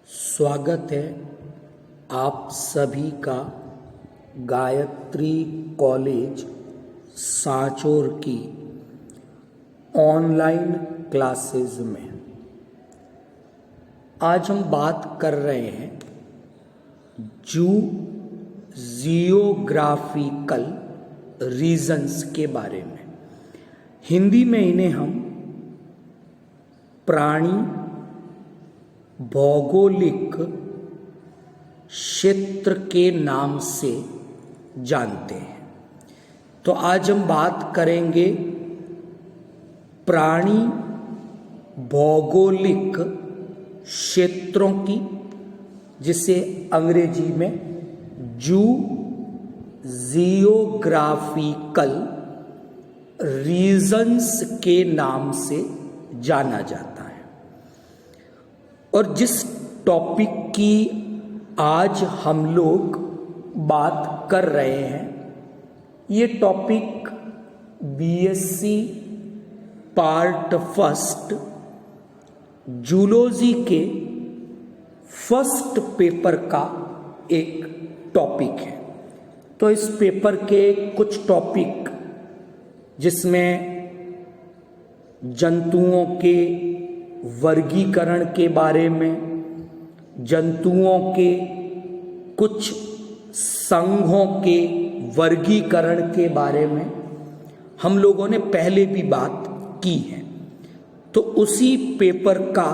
स्वागत है आप सभी का गायत्री कॉलेज सांचौर की ऑनलाइन क्लासेस में। आज हम बात कर रहे हैं जियोग्राफिकल रीजन्स के बारे में। हिंदी में इन्हें हम प्राणी भौगोलिक क्षेत्र के नाम से जानते हैं। तो आज हम बात करेंगे प्राणी भौगोलिक क्षेत्रों की, जिसे अंग्रेजी में जियोग्राफिकल रीजन्स के नाम से जाना जाता है। और जिस टॉपिक की आज हम लोग बात कर रहे हैं, ये topic BSc part first zoology के फर्स्ट पेपर का एक टॉपिक है। तो इस पेपर के कुछ टॉपिक जिसमें जंतुओं के वर्गीकरण के बारे में, जंतुओं के कुछ संघों के वर्गीकरण के बारे में हम लोगों ने पहले भी बात की है। तो उसी पेपर का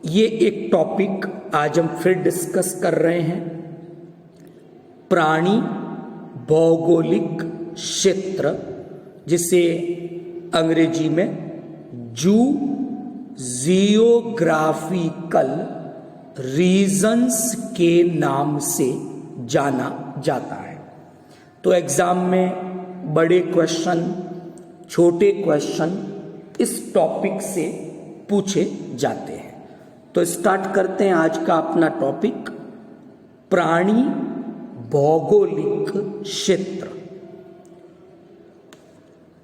ये एक टॉपिक आज हम फिर डिस्कस कर रहे हैं, प्राणी भौगोलिक क्षेत्र, जिसे अंग्रेजी में जियोग्राफिकल रीजन्स के नाम से जाना जाता है। तो एग्जाम में बड़े क्वेश्चन, छोटे क्वेश्चन इस टॉपिक से पूछे जाते हैं। तो स्टार्ट करते हैं आज का अपना टॉपिक, प्राणी भौगोलिक क्षेत्र।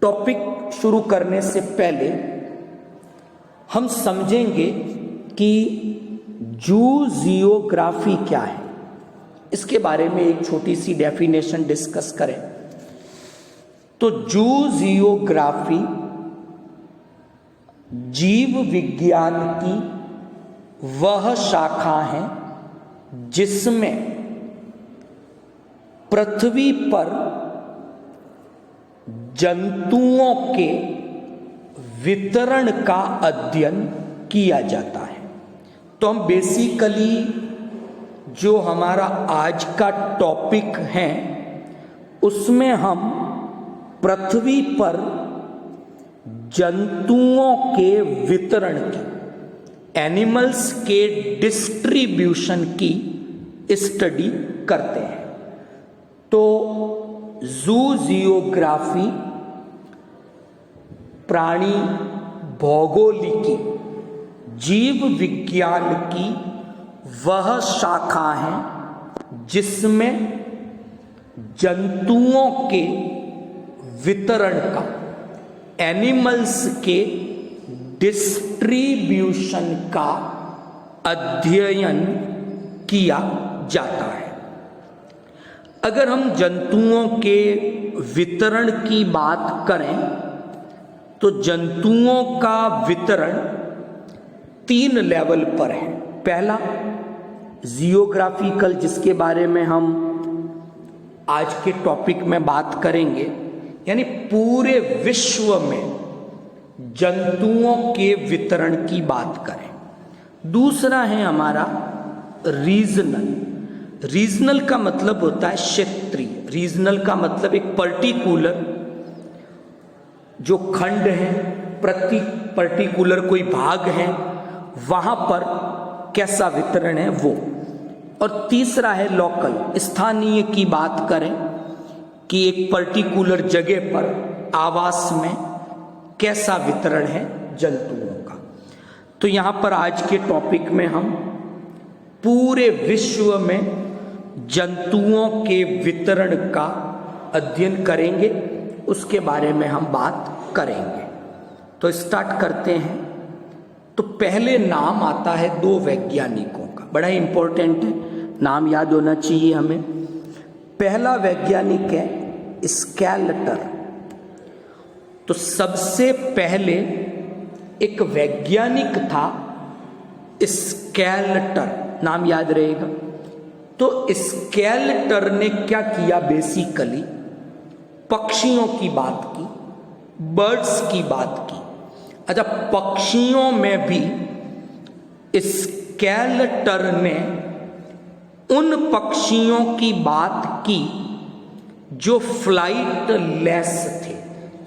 टॉपिक शुरू करने से पहले हम समझेंगे कि जियोग्राफी क्या है, इसके बारे में एक छोटी सी डेफिनेशन डिस्कस करें। तो जियोग्राफी जीव विज्ञान की वह शाखा है जिसमें पृथ्वी पर जंतुओं के वितरण का अध्ययन किया जाता है। तो हम बेसिकली जो हमारा आज का टॉपिक है उसमें हम पृथ्वी पर जंतुओं के वितरण की, एनिमल्स के डिस्ट्रीब्यूशन की स्टडी करते हैं। तो जियोग्राफी प्राणी भौगोलिकी जीव विज्ञान की वह शाखा है जिसमें जंतुओं के वितरण का, एनिमल्स के डिस्ट्रीब्यूशन का अध्ययन किया जाता है। अगर हम जंतुओं के वितरण की बात करें तो जंतुओं का वितरण 3 लेवल पर है। पहला जियोग्राफिकल, जिसके बारे में हम आज के टॉपिक में बात करेंगे, यानी पूरे विश्व में जंतुओं के वितरण की बात करें। दूसरा है हमारा रीजनल। रीजनल का मतलब होता है क्षेत्रीय। रीजनल का मतलब एक पर्टिकुलर जो खंड है, पर्टिकुलर कोई भाग है, वहां पर कैसा वितरण है वो। और तीसरा है लोकल, स्थानीय की बात करें कि एक पर्टिकुलर जगह पर आवास में कैसा वितरण है जंतुओं का। तो यहां पर आज के टॉपिक में हम पूरे विश्व में जंतुओं के वितरण का अध्ययन करेंगे, उसके बारे में हम बात करेंगे। तो स्टार्ट करते हैं। तो पहले नाम आता है दो वैज्ञानिकों का, बड़ा इंपॉर्टेंट है, नाम याद होना चाहिए हमें। पहला वैज्ञानिक है स्केलेटर। तो सबसे पहले एक वैज्ञानिक था स्केलेटर, नाम याद रहेगा। तो स्केलेटर ने क्या किया, बेसिकली पक्षियों की बात की, बर्ड्स की बात की। अच्छा, पक्षियों में भी स्केलेटर ने उन पक्षियों की बात की जो फ्लाइट लेस थे,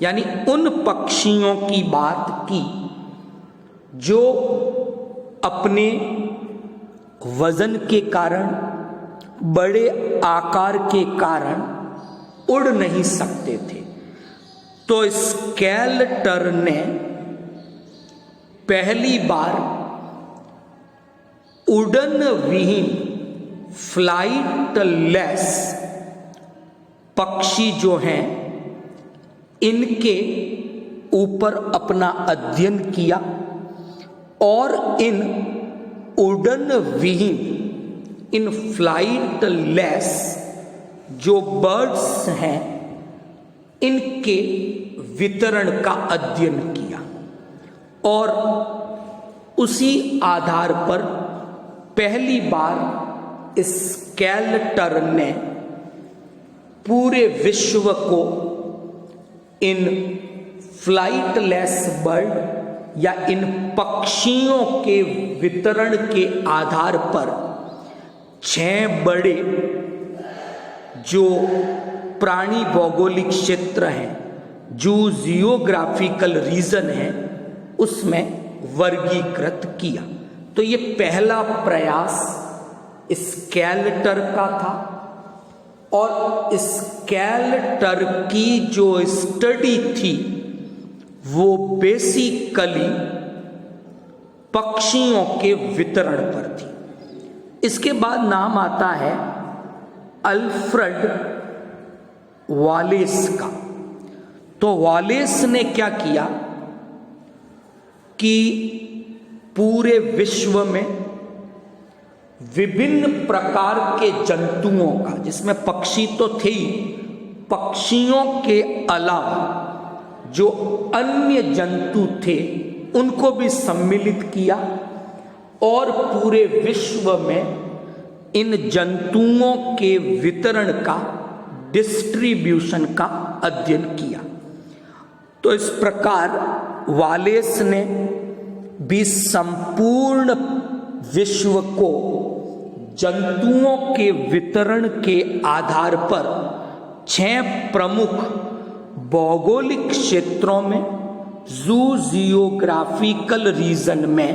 यानी उन पक्षियों की बात की जो अपने वजन के कारण, बड़े आकार के कारण उड़ नहीं सकते थे। तो स्केलेटर ने पहली बार उड़न विहीन फ्लाइट लेस पक्षी जो हैं इनके ऊपर अपना अध्ययन किया और इन उड़न विहीन, इन फ्लाइट लेस जो बर्ड्स हैं इनके वितरण का अध्ययन किया और उसी आधार पर पहली बार स्केलेटर ने पूरे विश्व को इन फ्लाइटलेस बर्ड या इन पक्षियों के वितरण के आधार पर 6 बड़े जो प्राणी भौगोलिक क्षेत्र हैं, जो जियोग्राफिकल रीजन है, उसमें वर्गीकृत किया। तो ये पहला प्रयास स्केलेटर का था और स्केलेटर की जो स्टडी थी वो बेसिकली पक्षियों के वितरण पर थी। इसके बाद नाम आता है अल्फ्रेड वालेस का। तो वालेस ने क्या किया कि पूरे विश्व में विभिन्न प्रकार के जंतुओं का, जिसमें पक्षी तो थे ही, पक्षियों के अलावा जो अन्य जंतु थे उनको भी सम्मिलित किया और पूरे विश्व में इन जंतुओं के वितरण का, डिस्ट्रीब्यूशन का अध्ययन किया। तो इस प्रकार वालेस ने भी संपूर्ण विश्व को जंतुओं के वितरण के आधार पर 6 प्रमुख भौगोलिक क्षेत्रों में, जू जियोग्राफिकल रीजन में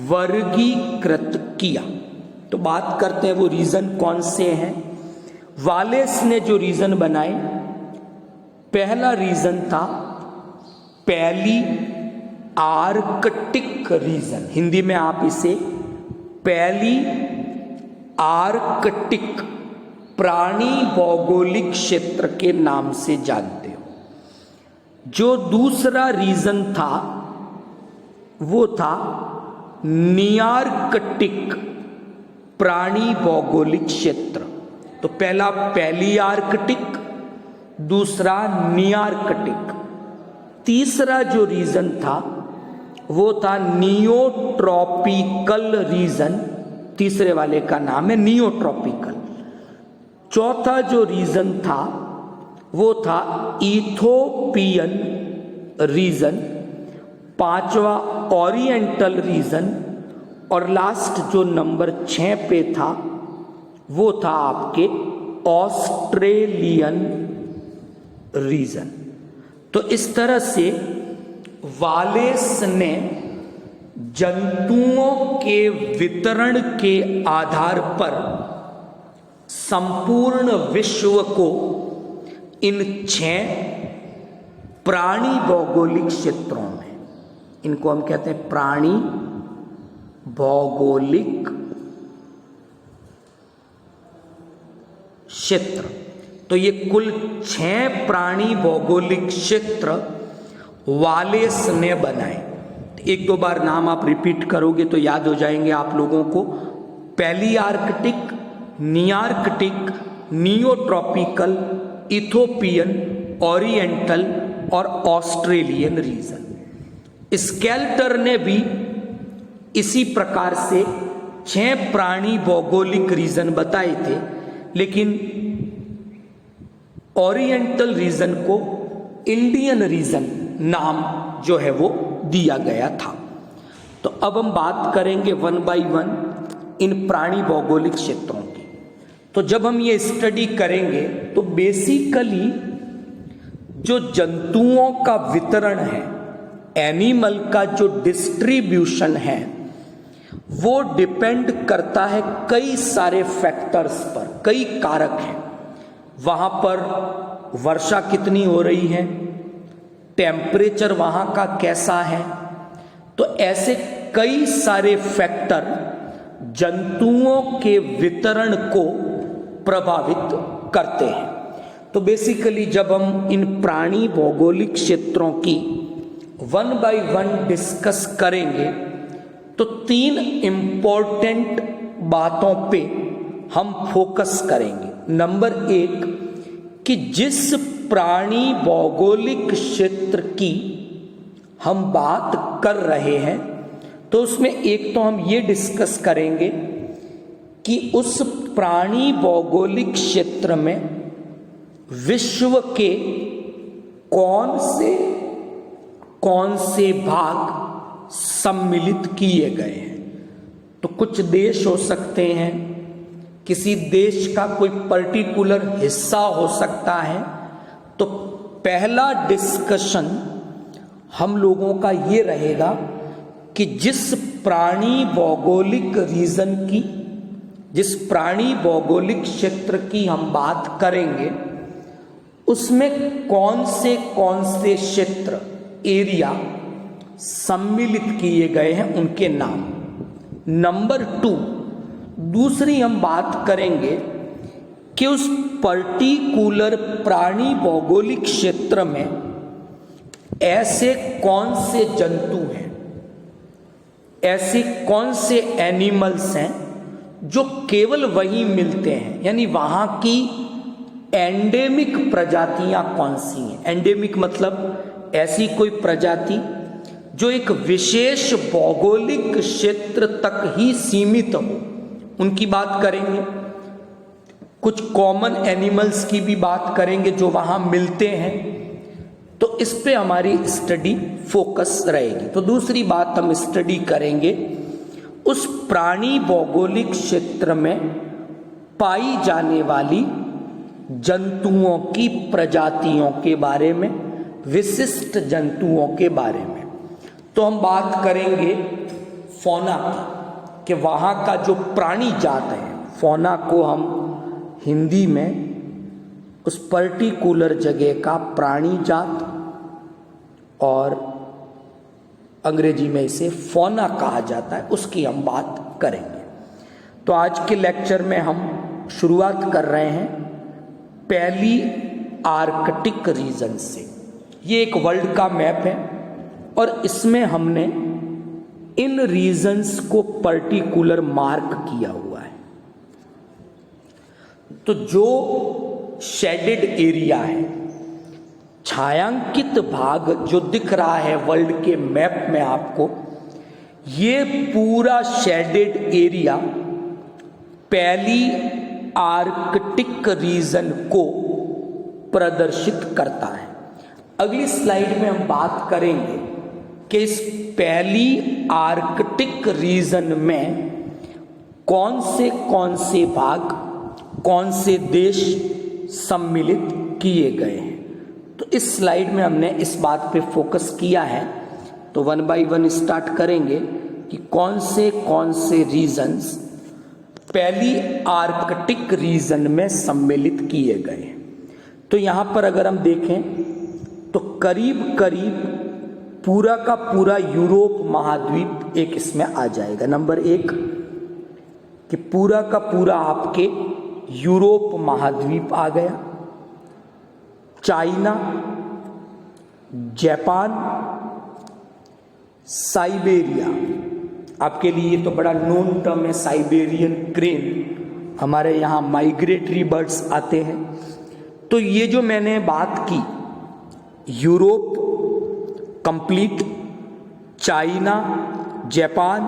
वर्गीकृत किया। तो बात करते हैं वो रीजन कौन से हैं। वालेस ने जो रीजन बनाए, पहला रीजन था पहली आर्कटिक रीजन, हिंदी में आप इसे पहली आर्कटिक प्राणी भौगोलिक क्षेत्र के नाम से जानते हो। जो दूसरा रीजन था वो था नियार्कटिक प्राणी भौगोलिक क्षेत्र। तो पहला पहली आर्कटिक, दूसरा नियार्कटिक। तीसरा जो रीजन था वो था नियोट्रॉपिकल रीजन, तीसरे वाले का नाम है नियोट्रॉपिकल। चौथा जो रीजन था वो था इथोपियन रीजन, पांचवा ओरिएंटल रीजन और लास्ट जो नंबर 6 पे था वो था आपके ऑस्ट्रेलियन रीजन। तो इस तरह से वालेस ने जंतुओं के वितरण के आधार पर संपूर्ण विश्व को इन 6 प्राणी भौगोलिक क्षेत्रों में, इनको हम कहते हैं प्राणी भौगोलिक क्षेत्र। तो ये कुल 6 प्राणी भौगोलिक क्षेत्र वालेस ने बनाए। एक दो बार नाम आप रिपीट करोगे तो याद हो जाएंगे आप लोगों को। पैलियार्कटिक, नियार्कटिक, नियोट्रॉपिकल, इथोपियन, ओरिएंटल और ऑस्ट्रेलियन रीजन। स्केल्टर ने भी इसी प्रकार से 6 प्राणी भौगोलिक रीजन बताए थे, लेकिन ओरिएंटल रीजन को इंडियन रीजन नाम जो है वो दिया गया था। तो अब हम बात करेंगे 1 बाय 1 इन प्राणी भौगोलिक क्षेत्रों की। तो जब हम ये स्टडी करेंगे तो बेसिकली जो जंतुओं का वितरण है, एनिमल का जो डिस्ट्रीब्यूशन है, वो डिपेंड करता है कई सारे फैक्टर्स पर, कई कारक हैं। वहां पर वर्षा कितनी हो रही है, टेम्परेचर वहां का कैसा है, तो ऐसे कई सारे फैक्टर जंतुओं के वितरण को प्रभावित करते हैं। तो बेसिकली जब हम इन प्राणी भौगोलिक क्षेत्रों की 1 बाय 1 डिस्कस करेंगे तो 3 इंपॉर्टेंट बातों पे हम फोकस करेंगे। नंबर 1 कि जिस प्राणी भौगोलिक क्षेत्र की हम बात कर रहे हैं तो उसमें एक तो हम ये डिस्कस करेंगे कि उस प्राणी भौगोलिक क्षेत्र में विश्व के कौन से भाग सम्मिलित किए गए हैं। तो कुछ देश हो सकते हैं, किसी देश का कोई पर्टिकुलर हिस्सा हो सकता है। तो पहला डिस्कशन हम लोगों का ये रहेगा कि जिस प्राणी भौगोलिक रीजन की, जिस प्राणी भौगोलिक क्षेत्र की हम बात करेंगे उसमें कौन से क्षेत्र, एरिया सम्मिलित किए गए हैं, उनके नाम। नंबर 2 दूसरी हम बात करेंगे कि उस पर्टिकुलर प्राणी भौगोलिक क्षेत्र में ऐसे कौन से जंतु हैं, ऐसे कौन से एनिमल्स हैं जो केवल वहीं मिलते हैं, यानी वहां की एंडेमिक प्रजातियां कौन सी हैं। एंडेमिक मतलब ऐसी कोई प्रजाति जो एक विशेष भौगोलिक क्षेत्र तक ही सीमित हो, उनकी बात करेंगे। कुछ कॉमन एनिमल्स की भी बात करेंगे जो वहां मिलते हैं। तो इस पे हमारी स्टडी फोकस रहेगी। तो दूसरी बात हम स्टडी करेंगे उस प्राणी भौगोलिक क्षेत्र में पाई जाने वाली जंतुओं की प्रजातियों के बारे में, विशिष्ट जंतुओं के बारे में। तो हम बात करेंगे फौना की, कि वहाँ का जो प्राणी जात है, फौना को हम हिंदी में उस पर्टिकुलर जगह का प्राणी जात और अंग्रेजी में इसे फौना कहा जाता है, उसकी हम बात करेंगे। तो आज के लेक्चर में हम शुरुआत कर रहे हैं पहली आर्कटिक रीजन से। ये एक वर्ल्ड का मैप है और इसमें हमने इन रीजन्स को पर्टिकुलर मार्क किया हुआ है। तो जो शेडेड एरिया है, छायांकित भाग जो दिख रहा है वर्ल्ड के मैप में आपको, ये पूरा शेडेड एरिया पहली आर्कटिक रीजन को प्रदर्शित करता है। अगली स्लाइड में हम बात करेंगे कि इस पहली आर्कटिक रीजन में कौन से भाग, कौन से देश सम्मिलित किए गए हैं। तो इस स्लाइड में हमने इस बात पे फोकस किया है। तो 1 बाय 1 स्टार्ट करेंगे कि कौन से रीजन्स पहली आर्कटिक रीजन में सम्मिलित किए गए। तो यहां पर अगर हम देखें तो करीब करीब पूरा का पूरा यूरोप महाद्वीप एक इसमें आ जाएगा। नंबर 1 कि पूरा का पूरा आपके यूरोप महाद्वीप आ गया, चाइना, जापान, साइबेरिया, आपके लिए तो बड़ा नोन टर्म है साइबेरियन क्रेन। हमारे यहाँ माइग्रेटरी बर्ड्स आते हैं। तो ये जो मैंने बात की, यूरोप कंप्लीट, चाइना, जापान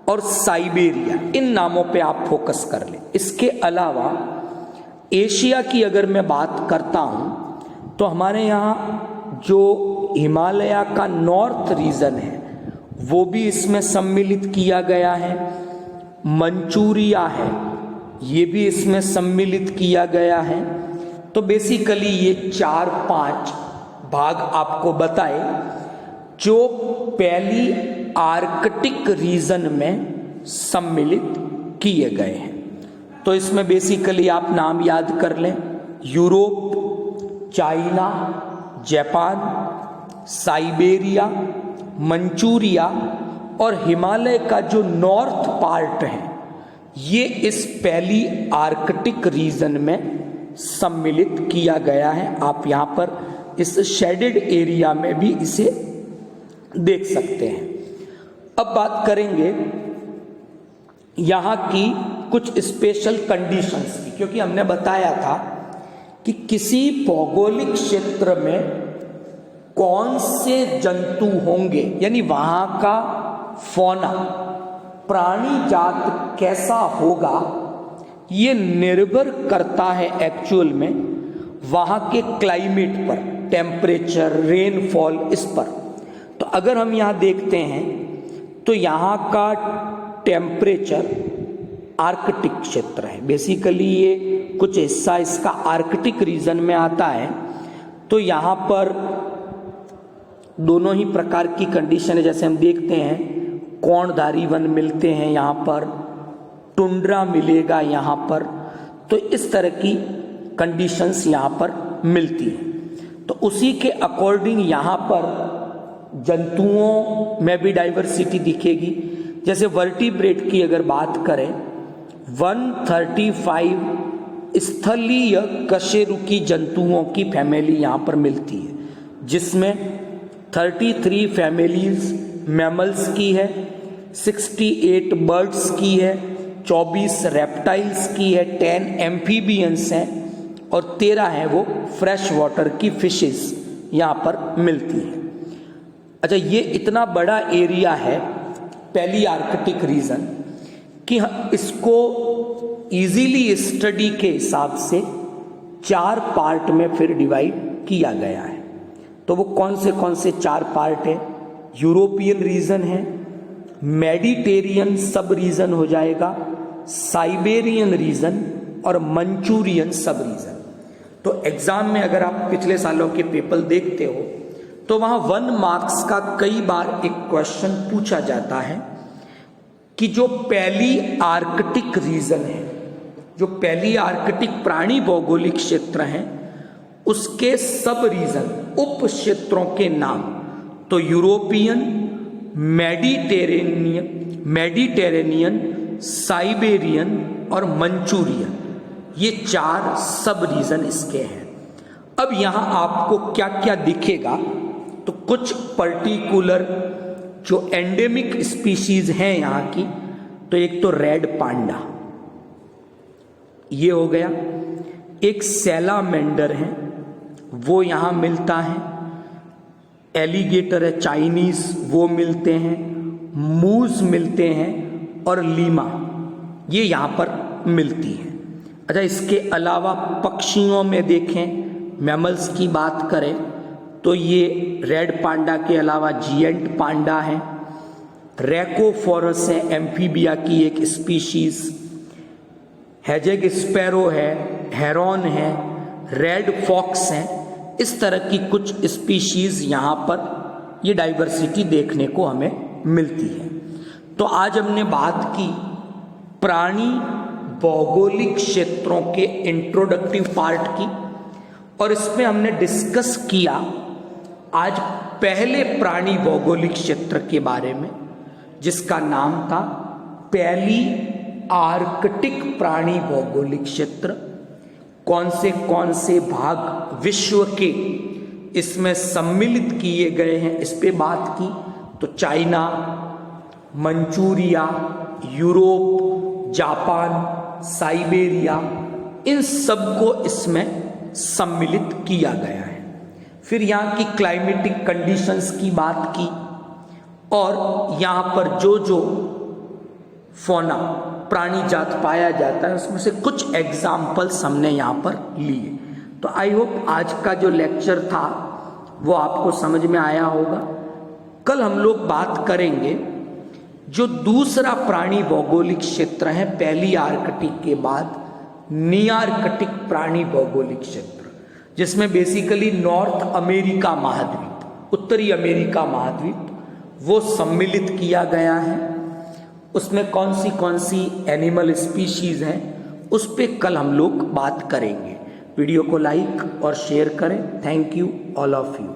और साइबेरिया, इन नामों पे आप फोकस कर लें। इसके अलावा एशिया की अगर मैं बात करता हूँ तो हमारे यहाँ जो हिमालय का नॉर्थ रीजन है वो भी इसमें सम्मिलित किया गया है। मंचूरिया है, ये भी इसमें सम्मिलित किया गया है। तो बेसिकली ये 4-5 भाग आपको बताए जो पहली आर्कटिक रीजन में सम्मिलित किए गए हैं। तो इसमें बेसिकली आप नाम याद कर लें, Europe, China, Japan, Siberia, Manchuria और हिमालय का जो नॉर्थ पार्ट है ये इस पहली आर्कटिक रीजन में सम्मिलित किया गया है। आप यहाँ पर इस शेडेड एरिया में भी इसे देख सकते हैं। अब बात करेंगे यहाँ की कुछ स्पेशल कंडीशंस की, क्योंकि हमने बताया था कि किसी भौगोलिक क्षेत्र में कौन से जंतु होंगे, यानी वहाँ का फौना, प्राणी जात कैसा होगा, ये निर्भर करता है एक्चुअल में वहाँ के क्लाइमेट पर, टेम्परेचर, रेनफॉल, इस पर। तो अगर हम यहाँ देखते हैं तो यहाँ का टेम्परेचर आर्कटिक क्षेत्र है। बेसिकली ये कुछ हिस्सा इसका आर्कटिक रीजन में आता है। तो यहाँ पर दोनों ही प्रकार की कंडीशन है। जैसे हम देखते हैं कोणधारी वन मिलते हैं यहाँ पर, टुंड्रा मिलेगा यहाँ पर। तो इस तरह की कंडीशंस यहाँ पर मिलती हैं। तो उसी के अकॉर्डिंग यहाँ पर जंतुओं में भी डाइवर्सिटी दिखेगी। जैसे वर्टिब्रेट की अगर बात करें, 135 स्थलीय कशेरुकी जंतुओं की फैमिली यहाँ पर मिलती है, जिसमें 33 फैमिलीज मैमल्स की है, 68 बर्ड्स की है, 24 रेप्टाइल्स की है, 10 एम्फीबियंस हैं और 13 हैं वो फ्रेश वाटर की फिशेस यहाँ पर मिलती है। अच्छा, ये इतना बड़ा एरिया है पहली आर्कटिक रीजन कि इसको इजीली स्टडी के हिसाब से 4 पार्ट में फिर डिवाइड किया गया है। तो वो कौन से 4 पार्ट है? यूरोपियन रीजन है, मेडिटेरियन सब रीजन हो जाएगा, साइबेरियन रीजन और मंचूरियन सब रीजन। तो एग्जाम में अगर आप पिछले सालों के पेपर देखते हो तो वहां 1 मार्क्स का कई बार एक क्वेश्चन पूछा जाता है कि जो पहली आर्कटिक रीजन है, जो पहली आर्कटिक प्राणी भौगोलिक क्षेत्र है, उसके सब रीजन, उप क्षेत्रों के नाम। तो यूरोपियन, मेडिटेरेनियन, साइबेरियन और मंचूरियन, ये 4 सब रीजन इसके हैं। अब यहां आपको क्या क्या दिखेगा? तो कुछ पर्टिकुलर जो एंडेमिक स्पीशीज हैं यहाँ की, तो एक तो रेड पांडा, ये हो गया। एक सैलामेंडर है, वो यहाँ मिलता है। एलिगेटर है चाइनीज, वो मिलते हैं। मूस मिलते हैं और लीमा, ये यहाँ पर मिलती है। अच्छा, इसके अलावा पक्षियों में देखें, मैमल्स की बात करें तो ये रेड पांडा के अलावा जिएंट पांडा है, रैकोफोरस है, एम्फीबिया की एक स्पीशीज, हेजेग स्पैरो है, हेरॉन है, रेड फॉक्स है। इस तरह की कुछ स्पीशीज यहाँ पर ये डाइवर्सिटी देखने को हमें मिलती है। तो आज हमने बात की प्राणी भौगोलिक क्षेत्रों के इंट्रोडक्टिव पार्ट की, और इसमें हमने डिस्कस किया आज पहले प्राणी भौगोलिक क्षेत्र के बारे में, जिसका नाम था पहली आर्कटिक प्राणी भौगोलिक क्षेत्र। कौन से भाग विश्व के इसमें सम्मिलित किए गए हैं, इस पे बात की। तो China, Manchuria, Europe, Japan, Siberia, इन सब को इसमें सम्मिलित किया गया है। फिर यहाँ की क्लाइमेटिक कंडीशंस की बात की और यहाँ पर जो जो फौना प्राणी जात पाया जाता है उसमें से कुछ एग्जाम्पल्स हमने यहाँ पर लिए। तो आई होप आज का जो लेक्चर था वो आपको समझ में आया होगा। कल हम लोग बात करेंगे जो दूसरा प्राणी भौगोलिक क्षेत्र है पहली आर्कटिक के बाद, नियार्कटिक प्राणी भौगोलिक क्षेत्र, जिसमें बेसिकली नॉर्थ अमेरिका महाद्वीप, उत्तरी अमेरिका महाद्वीप वो सम्मिलित किया गया है। उसमें कौन सी एनिमल स्पीशीज हैं उस पे कल हम लोग बात करेंगे। वीडियो को लाइक और शेयर करें। Thank you all of you.